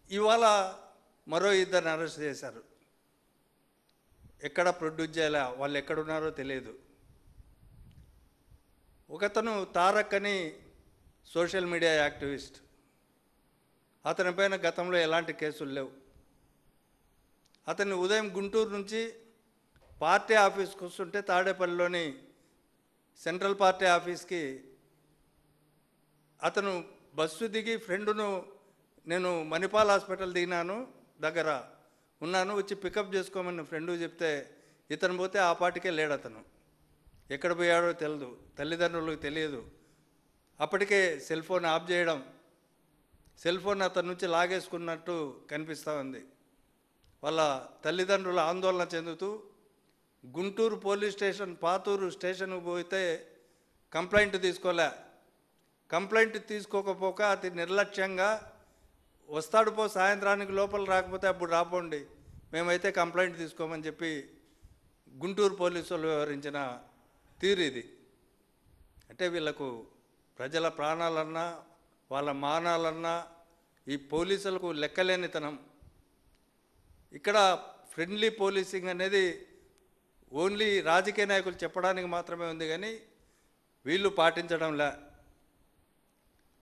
ఇవాళ మరో ఇద్దరిని అరెస్ట్ చేశారు. ఎక్కడ ప్రొడ్యూస్ చేయాలా, వాళ్ళు ఎక్కడున్నారో తెలియదు. ఒకతను తారక్ అని సోషల్ మీడియా యాక్టివిస్ట్. అతని పైన గతంలో ఎలాంటి కేసులు లేవు. అతన్ని ఉదయం గుంటూరు నుంచి పార్టీ ఆఫీస్కి వస్తుంటే తాడేపల్లిలోని సెంట్రల్ పార్టీ ఆఫీస్కి అతను బస్సు దిగి ఫ్రెండును, నేను మణిపాల్ హాస్పిటల్ దిగినాను, దగ్గర ఉన్నాను, వచ్చి పికప్ చేసుకోమని ఫ్రెండు చెప్తే ఇతను పోతే ఆ పాటికే లేడు. అతను ఎక్కడ పోయాడో తెలియదు, తల్లిదండ్రులకు తెలియదు. అప్పటికే సెల్ ఫోన్ ఆఫ్ చేయడం, సెల్ ఫోన్ అతని నుంచి లాగేసుకున్నట్టు కనిపిస్తూ ఉంది. వాళ్ళ తల్లిదండ్రులు ఆందోళన చెందుతూ గుంటూరు పోలీస్ స్టేషన్, పాతూరు స్టేషన్కు పోతే కంప్లైంట్ తీసుకోలే. కంప్లైంట్ తీసుకోకపోక అతి నిర్లక్ష్యంగా వస్తాడు పో, సాయంత్రానికి లోపల రాకపోతే అప్పుడు రాపోండి, మేమైతే కంప్లైంట్ తీసుకోమని చెప్పి గుంటూరు పోలీసులు వ్యవహరించిన తీరు ఇది. అంటే వీళ్ళకు ప్రజల ప్రాణాలన్నా వాళ్ళ మానాలన్నా ఈ పోలీసులకు లెక్కలేనితనం. ఇక్కడ ఫ్రెండ్లీ పోలీసింగ్ అనేది ఓన్లీ రాజకీయ నాయకులు చెప్పడానికి మాత్రమే ఉంది, కానీ వీళ్ళు పాటించడంలే.